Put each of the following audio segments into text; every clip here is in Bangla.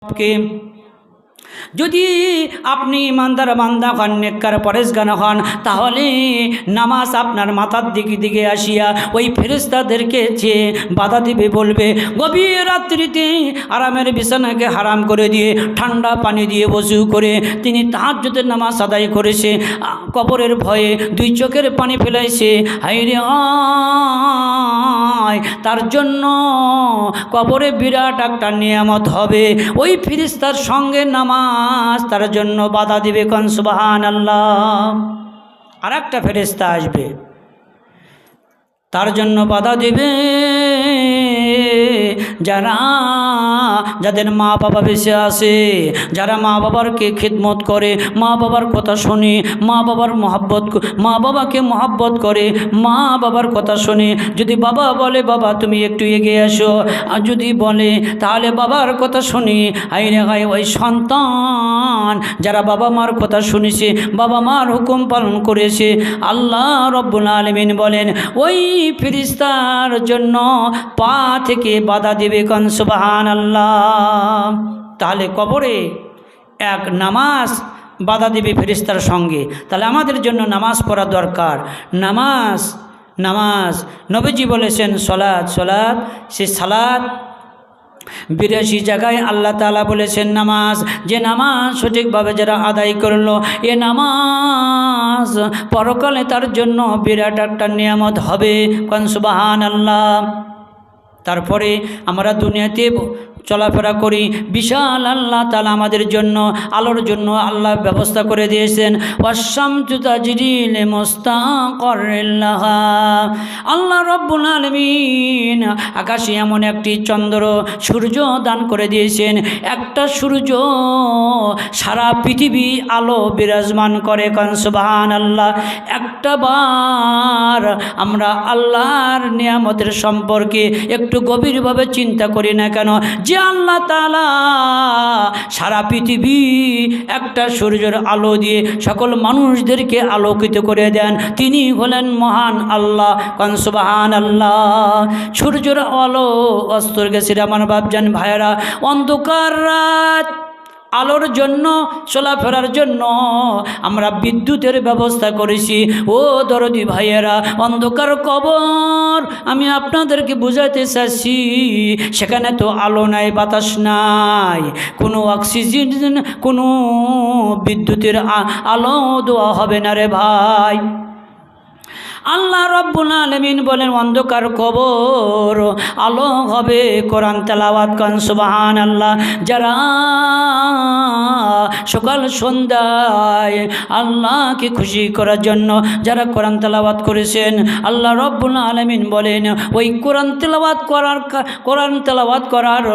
কে যদি আপনি ইমানদার বান্দা হন, নেককার পরেশগান হন, তাহলে নামাজ আপনার মাথার দিকে দিকে আসিয়া ওই ফেরেশতাদেরকে যে বাধা দিবে, বলবে গভীর রাত্রিতে আরামের বিছানাকে হারাম করে দিয়ে ঠান্ডা পানি দিয়ে ওযু করে তিনি তাহাজ্জুদের নামাজ আদায় করেছে, কবরের ভয়ে দুই চোখের পানি ফেলাইছে, হায়রে আয়, তার জন্য কবরে বিরাট একটা নিয়ামত হবে। ওই ফেরেশতার সঙ্গে নামাজ তার জন্য বাধা দিবে। কোন সুবহানাল্লাহ। আর একটা ফেরেশতা আসবে, তার জন্য বাধা দিবে যাদের মা বাবা বেঁচে আছে, যারা মা বাবারকে খিদমত করে, মা বাবার কথা শুনে, মা বাবাকে মহব্বত করে, মা বাবার কথা শুনে, যদি বাবা বলে বাবা তুমি একটু এগিয়ে আসো, আর যদি বলে তাহলে বাবার কথা শুনি, আইনে গায়ে ওই সন্তান যারা বাবা মার কথা শুনেছে, বাবা মার হুকুম পালন করেছে, আল্লাহ রব্বুল আলামিন বলেন ওই ফেরেশতার জন্য পা থেকে বাধা দেবে। কোন সুবহানাল্লাহ। তাহলে কবরে এক নামাজ বাধা দেবে ফেরেশতার সঙ্গে। তাহলে আমাদের জন্য নামাজ পড়া দরকার। নামাজ নবীজি বলেছেন সলাৎ, সে সালাত 82 জায়গায় আল্লাহ তাআলা বলেছেন নামাজ, যে নামাজ সঠিকভাবে যারা আদায় করলো, এ নামাজ পরকালে তার জন্য বিরাট একটা নিয়ামত হবে। কোন সুবহানাল্লাহ। তারপরে আমরা দুনিয়াতে চলাফেরা করি, বিশাল আল্লাহ তাআলা আমাদের জন্য আলোর জন্য আল্লাহ ব্যবস্থা করে দিয়েছেন। ওয়াশ-শামসু তাজরি লিমুস্তাকাররিন লাহা। আল্লাহ রব্বুল আলামিন আকাশে এমন একটি চন্দ্র সূর্য দান করে দিয়েছেন, একটা সূর্য সারা পৃথিবী আলো বিরাজমান করে। কোন সুবহানাল্লাহ। একটা বার আমরা আল্লাহর নিয়ামতের সম্পর্কে একটু গভীরভাবে চিন্তা করি না কেন, যে আল্লাহ তাআলা সারা পৃথিবী একটা সূর্যের আলো দিয়ে সকল মানুষদেরকে আলোকিত করে দেন, তিনি হলেন মহান আল্লাহ। কোন সুবহানাল্লাহ। সূর্যের আলো অস্তর গেছে আমার বাপজান ভাইয়েরা, অন্ধকার রাত আলোর জন্য চলাফেরার জন্য আমরা বিদ্যুতের ব্যবস্থা করেছি। ও দরদি ভাইয়েরা, অন্ধকার কবর আমি আপনাদেরকে বুঝাইতে চাচ্ছি, সেখানে তো আলো নাই, বাতাস নাই, কোনো অক্সিজেন, কোনো বিদ্যুতের আলো দেওয়া হবে না রে ভাই। আল্লাহ রব্বুল আলামিন বলেন অন্ধকার কবর আলো হবে কোরআন তেলাওয়াত। কোন সুবহানাল্লাহ। যারা সকাল সন্ধ্যায় আল্লাহকে খুশি করার জন্য যারা কোরআন তেলাওয়াত করেছেন, আল্লাহ রব্বুল আলামিন বলেন ওই কোরআন তেলাওয়াত করার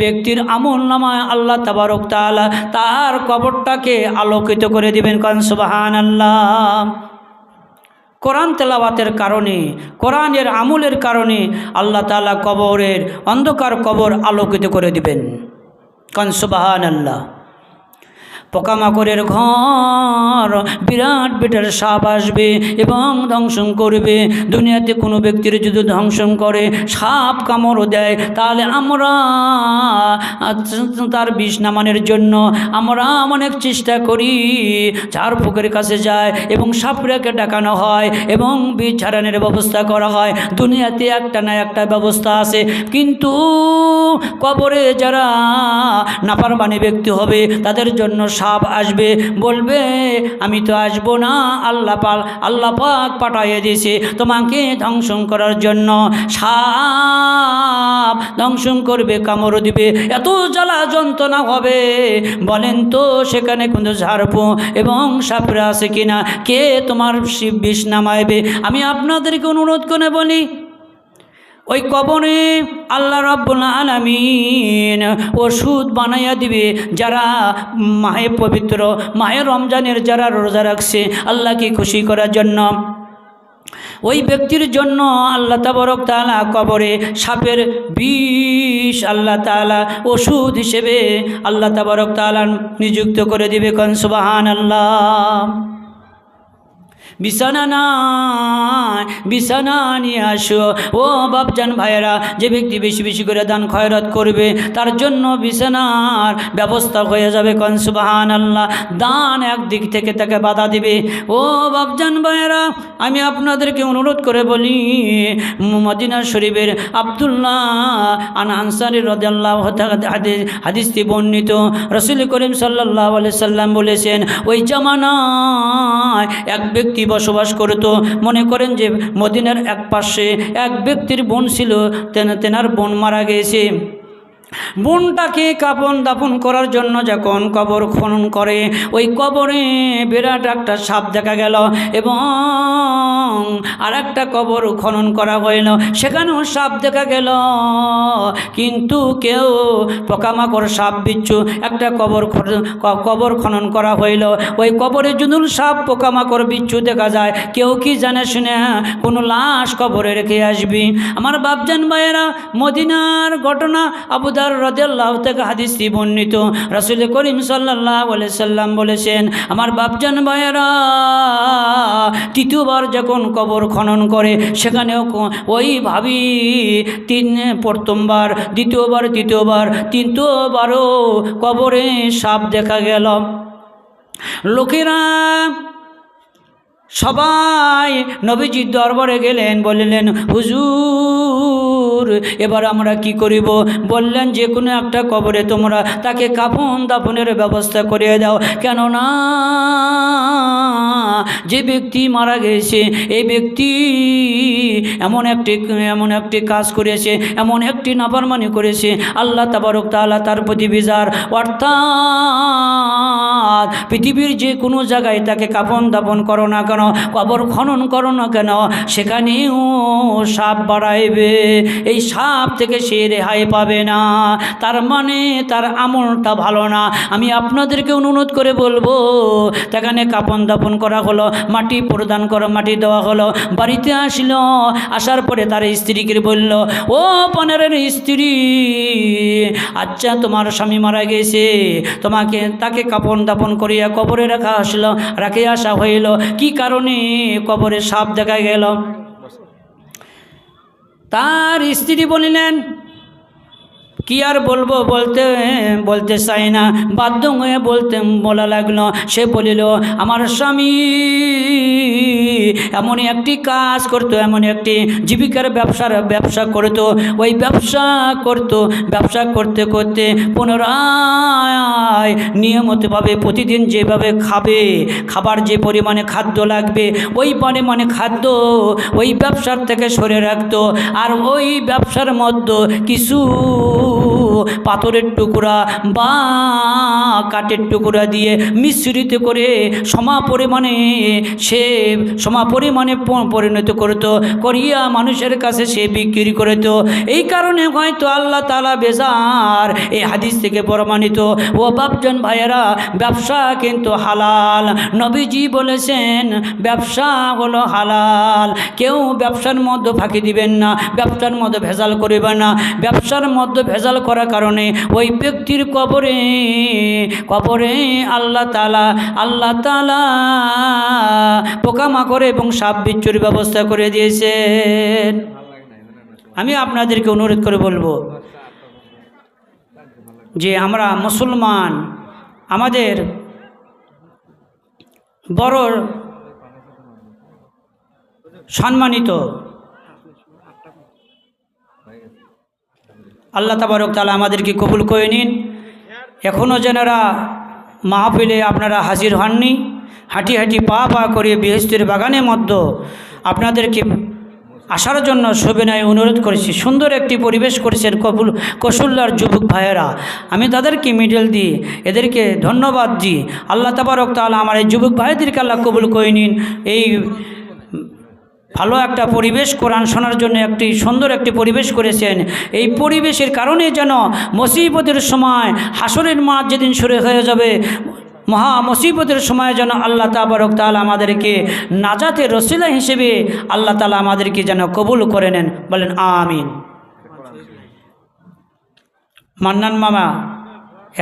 ব্যক্তির আমলনামায় আল্লাহ তাবারক তাআলা তার কবরটাকে আলোকিত করে দিবেন। কোন সুবহানাল্লাহ। কোরআন তেলাওয়াতের কারণে, কোরআনের আমলের কারণে আল্লাহ তাআলা কবরের অন্ধকার কবর আলোকিত করে দিবেন। কোন সুবহানাল্লাহ। পোকামাকড়ের ঘর, বিরাট বিরাট সাপ আসবে এবং ধ্বংসন করবে। দুনিয়াতে কোনো ব্যক্তির যদি ধ্বংসন করে, সাপ কামড় দেয়, তাহলে আমরা তার বিষ নামানোর জন্য আমরা অনেক চেষ্টা করি, ঝাড় ফুকের কাছে যায় এবং সাপড়াকে ডাকানো হয় এবং বিষ ঝাড়ানোর ব্যবস্থা করা হয়। দুনিয়াতে একটা না একটা ব্যবস্থা আছে, কিন্তু কবরে যারা নাফরমানি ব্যক্তি হবে তাদের জন্য সাপ আসবে, বলবে আমি তো আসবো না, আল্লাহ পাক পাঠিয়ে দিয়েছে তোমাকে ধ্বংসন করার জন্য। সাপ ধ্বংসন করবে, কামড় দিবে, এত জ্বালা যন্ত্রণা হবে। বলেন তো সেখানে কিন্তু ঝাড়পু এবং সাপরা আছে কিনা? কে তোমার বিষ নামাইবে? আমি আপনাদেরকে অনুরোধ করে বলি, ওই কবরে আল্লাহ রাব্বুল আলামিন ওষুধ বানাইয়া দিবে। যারা পবিত্র মাহে রমজানের যারা রোজা রাখছে আল্লাহকে খুশি করার জন্য, ওই ব্যক্তির জন্য আল্লাহ তাবারক তাআলা কবরে সাপের বিষ আল্লাহ তাআলা ওষুধ হিসেবে আল্লাহ তাবারক তাআলা নিযুক্ত করে দিবে। কোন সুবহানাল্লাহ। বিছানা নাই, বিছানা নিয়ে আসো। ও বাপজান ভাইয়েরা, যে ব্যক্তি বেশি বেশি করে দান খয়রাত করবে তার জন্য বিছানার ব্যবস্থা হয়ে যাবে। কোন সুবহানাল্লাহ। দান একদিক থেকে তাকে বাধা দিবে। ও বাপজান ভাইয়েরা, আমি আপনাদেরকে অনুরোধ করে বলি, মদিনা শরীফের আব্দুল্লাহ আনসারী রাদিয়াল্লাহু তাআলা হাদিসটি বর্ণিত, রাসূল করিম সাল্লাল্লাহু আলাইহি সাল্লাম বলেছেন, ওই জামানায় এক ব্যক্তি বসবাস করত। মনে করেন যে মদিনার এক পাশে এক ব্যক্তির বোন ছিল, তেনার বোন মারা গেছে। বোনটাকে কাপন দাপন করার জন্য যখন কবর খনন করে, ওই কবরে বিরাট একটা সাপ দেখা গেল এবং আর একটা কবর খনন করা হইল, সেখানেও সাপ দেখা গেল। কিন্তু কেউ পোকামাকড় সাপ বিচ্ছু একটা কবর খনন করা হইল, ওই কবরে জুনুল সাপ পোকামাকড় বিচ্ছু দেখা যায়। কেউ কি জানে শুনে কোনো লাশ কবরে রেখে আসবি? আমার বাপজান ভাইয়েরা, মদিনার ঘটনা আবু দার রাদিয়াল্লাহু থেকে হাদিসটি বর্ণিত, রাসূল করিম সাল্লাল্লাহু আলাইহি সাল্লাম বলেছেন, আমার বাপজান ভাইয়েরা, তৃতীয়বার যখন কবর খনন করে সেখানেও ওই ভাবি প্রথমবার, দ্বিতীয়বার, তৃতীয়বার, তৃতীয়বারও কবরে সাপ দেখা গেল। লোকেরা সবাই নবীজির দরবারে গেলেন, বললেন, হুজুর এবার আমরা কি করিব? বললেন, যে কোনো একটা কবরে তোমরা তাকে কাফন দাফনের ব্যবস্থা করে দাও, কেননা যে ব্যক্তি মারা গেছে এই ব্যক্তি এমন একটি কাজ করেছে, এমন একটি নাফরমানি করেছে, আল্লাহ তাবারক তাআলা তার প্রতি বিজার। অর্থাৎ পৃথিবীর যে কোনো জায়গায় তাকে কাফন দাফন করো না কেন, কবর খনন করো না কেন, সেখানেও সাপ বাড়াইবে। এই সাপ থেকে সে রেহাই পাবে না। তার মানে তার আমলটা ভালো না। আমি আপনাদেরকে অনুরোধ করে বলবো, সেখানে কাফন দাফন করা হলো, মাটি প্রদান করা, মাটি দেওয়া হলো, বাড়িতে আসলো, আসার পরে তার স্ত্রীকে বলল, ও পানের স্ত্রী, আচ্ছা তোমার স্বামী মারা গেছে, তাকে কাফন দাফন করিয়া কবরে রাখে আসা হইল, কি কারণে কবরে সাপ দেখা গেল? তার স্ত্রী বলিলেন, কি আর বলবো, বলতে চাই না, বাধ্য হয়ে বলা লাগলো। সে বলিল, আমার স্বামী এমনই একটি কাজ করতো, এমন একটি জীবিকার ব্যবসা করতো। ওই ব্যবসা করতে করতে পুনরায় নিয়মিতভাবে প্রতিদিন যেভাবে খাবার যে পরিমাণে খাদ্য লাগবে, ওই পরিমাণে খাদ্য ওই ব্যবসার থেকে সরে রাখতো। আর ওই ব্যবসার মধ্যে কিছু পাথরের টুকরা বা কাঠের টুকরা দিয়ে মিশ্রিত করে সমপরিমাণে পরিণত করত, করিয়া মানুষের কাছে সে বিক্রি করত। এই কারণে হয়তো আল্লাহ তাআলা বেজার, এই হাদিস থেকে প্রমাণিত। ও বাপজন ভাইয়েরা, ব্যবসা কিন্তু হালাল। নবীজি বলেছেন ব্যবসা হলো হালাল। কেউ ব্যবসার মধ্যে ফাঁকি দিবেন না, ব্যবসার মধ্যে ভেজাল করবেন না। ব্যবসার মধ্যে ভেজাল করার কারণে ওই ব্যক্তির কবরে আল্লাহ তাআলা পোকামাকড় এবং সাপ বিচ্ছুর ব্যবস্থা করে দিয়েছেন। আমি আপনাদেরকে অনুরোধ করে বলবো যে আমরা মুসলমান, আমাদের বড় সম্মানিত আল্লাহ তাবারক তাআলা আমাদেরকে কবুল করে নিন। এখনও যারা মাহফিলে আপনারা হাজির হননি, হাঁটি পা করে বেহেশতের বাগানের মধ্যে আপনাদেরকে আসার জন্য সবিনয় অনুরোধ করেছি। সুন্দর একটি পরিবেশ করেছেন কসুল্লার যুবক ভাইয়েরা। আমি তাদেরকে মেডেল দিই, এদেরকে ধন্যবাদ দিই। আল্লাহ তাবারক তাআলা আমার এই যুবক ভাইদেরকে আল্লাহ কবুল করে নিন। এই ভালো একটা পরিবেশ, কোরআন শোনার জন্য সুন্দর একটি পরিবেশ করেছেন। এই পরিবেশের কারণে যেন মুসিবতের সময়, হাসরের মাঠ যেদিন শুরু হয়ে যাবে, মহা মুসিবতের সময় যেন আল্লাহ তাবারক তাআলা আমাদেরকে নাজাতের রসিলা হিসেবে আল্লাহ তাআলা আমাদেরকে যেন কবুল করে নেন। বলেন আমিন। মান্নান মামা,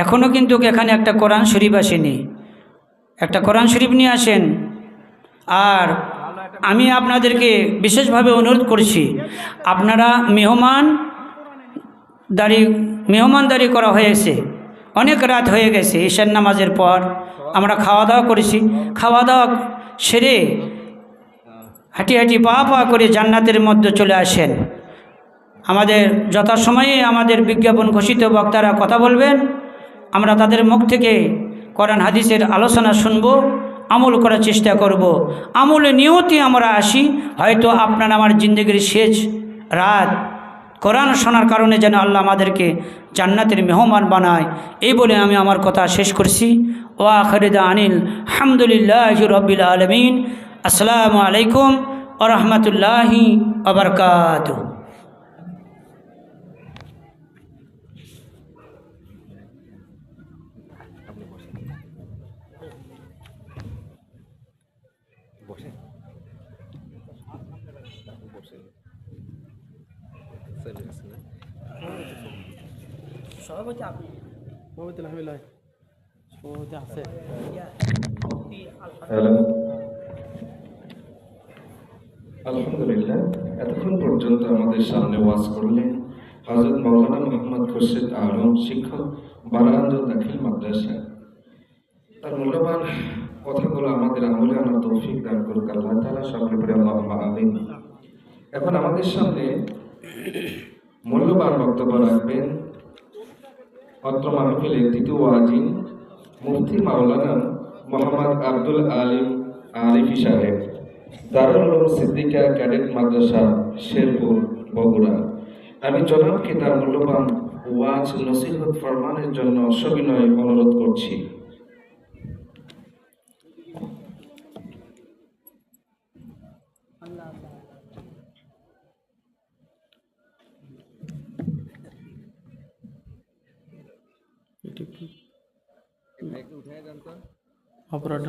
এখনও কিন্তু এখানে একটা কোরআন শরীফ আসেনি, একটা কোরআন শরীফ নিয়ে আসেন। আর আমি আপনাদেরকে বিশেষভাবে অনুরোধ করছি, আপনারা মেহমানদারি করা হয়েছে, অনেক রাত হয়ে গেছে, ঈশার নামাজের পর আমরা খাওয়া দাওয়া করেছি। খাওয়া দাওয়া সেরে হাঁটি হাঁটি পা পা করে জান্নাতের মধ্যে চলে আসেন। আমাদের যথাসময়ে আমাদের বিজ্ঞাপন ঘোষিত বক্তারা কথা বলবেন, আমরা তাদের মুখ থেকে কোরআন হাদিসের আলোচনা শুনব, আমল করার চেষ্টা করব। আমলে নিয়তি আমরা আসি, হয়তো আপনার আমার জিন্দগির শেষ রাত কোরআন শোনার কারণে যেন আল্লাহ আমাদেরকে জান্নাতের মেহমান বানায়। এই বলে আমি আমার কথা শেষ করছি। ওয়া আখিরু দাওয়ানিল হামদুলিল্লাহি রাব্বিল আলামিন। আসসালামু আলাইকুম ওয়া রাহমাতুল্লাহি ওয়া বারাকাতুহু। সভাপতি আপনি সভাপতি আছে। আলহামদুলিল্লাহ, এতক্ষণ পর্যন্ত আমাদের সামনে ওয়াজ করলেন হযরত মাওলানা মোহাম্মদ খুরশিদ আলম, শিক্ষক, বারাআঞ্জল দাখিল মাদ্রাসা। তার মূল্যবান কথাগুলো আমাদের আমলে আনার তৌফিক দান করুক আল্লাহ তাআলা, সকলে পড়ে আল্লাহুম্মা আমিন। এখন আমাদের সামনে মূল্যবান বক্তব্য রাখবেন অত্র মাহফিলের দ্বিতীয় ওয়াজিন মুফতি মাওলানা মোহাম্মদ আব্দুল আলিম আরিফি সাহেব, দারুল উলুম সিদ্দিকা ক্যাডেট মাদ্রাসা, শেরপুর, বগুড়া। আমি জনাবকে তার মূল্যবান ওয়াজ নসিহত ফরমানের জন্য সবিনয় অনুরোধ করছি। অপরাধ